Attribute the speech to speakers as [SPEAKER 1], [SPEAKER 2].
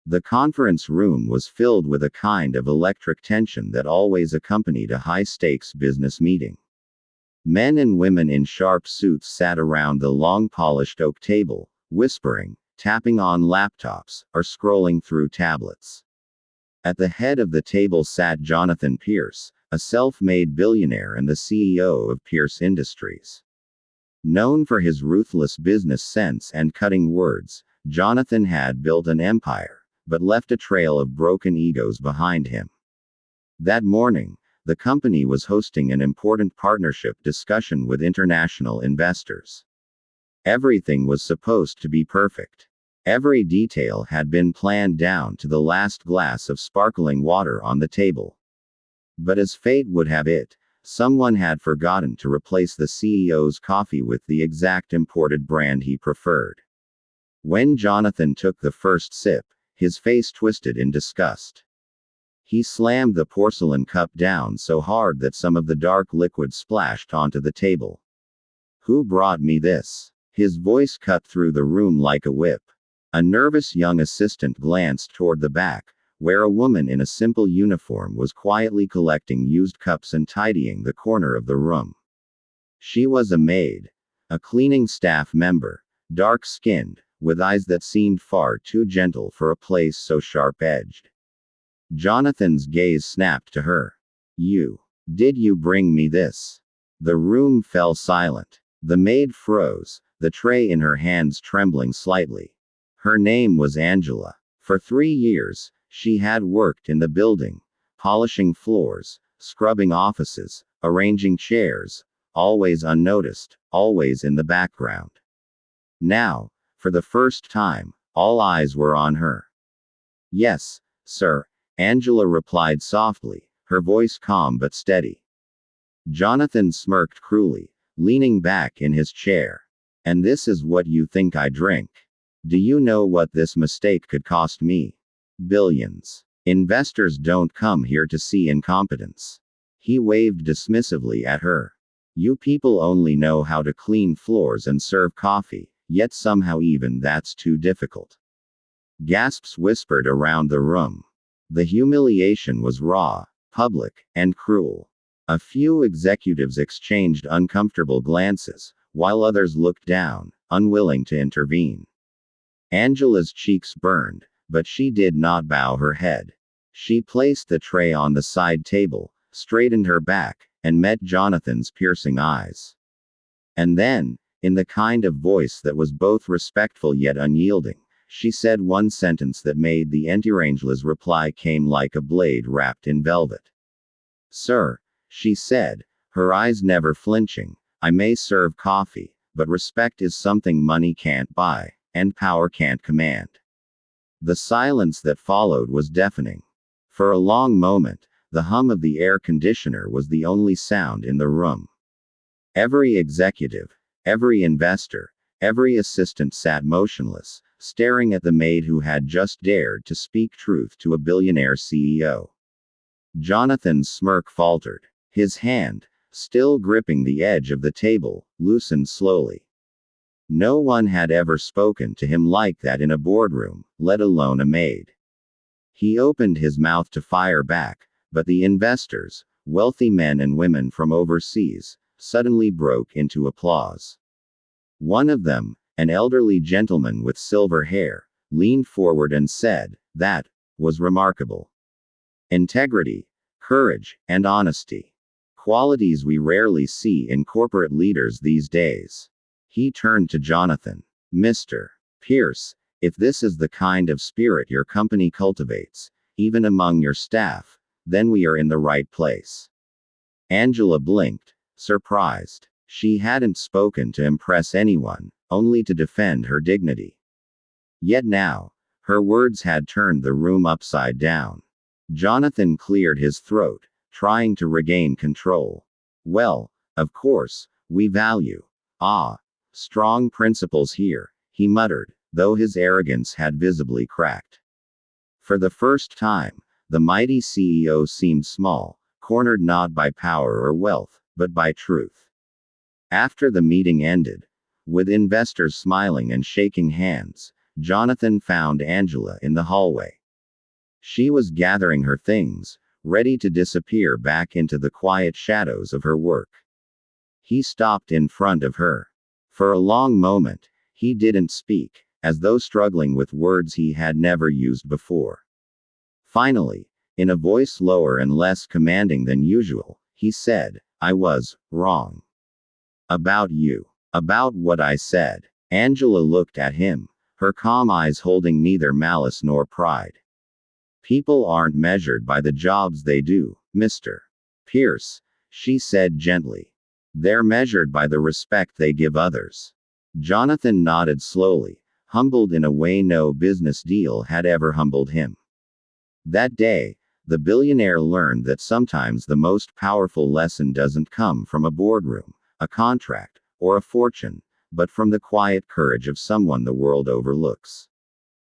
[SPEAKER 1] The conference room was filled with a kind of electric tension that always accompanied a high-stakes business meeting. Men and women in sharp suits sat around the long polished oak table, whispering, tapping on laptops, or scrolling through tablets. At the head of the table sat Jonathan Pierce, a self-made billionaire and the CEO of Pierce Industries. Known for his ruthless business sense and cutting words, Jonathan had built an empire, but left a trail of broken egos behind him. That morning, the company was hosting an important partnership discussion with international investors. Everything was supposed to be perfect. Every detail had been planned down to the last glass of sparkling water on the table. But as fate would have it, someone had forgotten to replace the CEO's coffee with the exact imported brand he preferred. When Jonathan took the first sip, his face twisted in disgust. He slammed the porcelain cup down so hard that some of the dark liquid splashed onto the table. "Who brought me this?" His voice cut through the room like a whip. A nervous young assistant glanced toward the back, where a woman in a simple uniform was quietly collecting used cups and tidying the corner of the room. She was a maid. A cleaning staff member, dark-skinned, with eyes that seemed far too gentle for a place so sharp-edged. Jonathan's gaze snapped to her. Did you bring me this?" The room fell silent. The maid froze, the tray in her hands trembling slightly. Her name was Angela. For 3 years, she had worked in the building, polishing floors, scrubbing offices, arranging chairs, always unnoticed, always in the background. Now, for the first time, all eyes were on her. "Yes, sir," Angela replied softly, her voice calm but steady. Jonathan smirked cruelly, leaning back in his chair. "And this is what you think I drink? Do you know what this mistake could cost me? Billions. Investors don't come here to see incompetence." He waved dismissively at her. "You people only know how to clean floors and serve coffee, yet somehow even that's too difficult." Gasps whispered around the room. The humiliation was raw, public, and cruel. A few executives exchanged uncomfortable glances, while others looked down, unwilling to intervene. Angela's cheeks burned, but she did not bow her head. She placed the tray on the side table, straightened her back, and met Jonathan's piercing eyes. And then, in the kind of voice that was both respectful yet unyielding, she said one sentence that made the Angela's reply came like a blade wrapped in velvet. "Sir," she said, her eyes never flinching, "I may serve coffee, but respect is something money can't buy, and power can't command." The silence that followed was deafening. For a long moment, the hum of the air conditioner was the only sound in the room. Every executive, every investor, every assistant sat motionless, staring at the maid who had just dared to speak truth to a billionaire CEO. Jonathan's smirk faltered. His hand, still gripping the edge of the table, loosened slowly. No one had ever spoken to him like that in a boardroom, let alone a maid. He opened his mouth to fire back, but the investors, wealthy men and women from overseas, suddenly broke into applause. One of them, an elderly gentleman with silver hair, leaned forward and said, "That was remarkable. Integrity, courage, and honesty. Qualities we rarely see in corporate leaders these days." He turned to Jonathan. "Mr. Pierce, if this is the kind of spirit your company cultivates, even among your staff, then we are in the right place." Angela blinked, surprised. She hadn't spoken to impress anyone, only to defend her dignity. Yet now, her words had turned the room upside down. Jonathan cleared his throat, trying to regain control. "Well, of course, we value strong principles here," he muttered, though his arrogance had visibly cracked. For the first time, the mighty CEO seemed small, cornered not by power or wealth, but by truth. After the meeting ended, with investors smiling and shaking hands, Jonathan found Angela in the hallway. She was gathering her things, ready to disappear back into the quiet shadows of her work. He stopped in front of her. For a long moment, he didn't speak, as though struggling with words he had never used before. Finally, in a voice lower and less commanding than usual, he said, "I was wrong. About you. About what I said." Angela looked at him, her calm eyes holding neither malice nor pride. "People aren't measured by the jobs they do, Mr. Pierce," she said gently. "They're measured by the respect they give others." Jonathan nodded slowly, humbled in a way no business deal had ever humbled him. That day, the billionaire learned that sometimes the most powerful lesson doesn't come from a boardroom, a contract, or a fortune, but from the quiet courage of someone the world overlooks.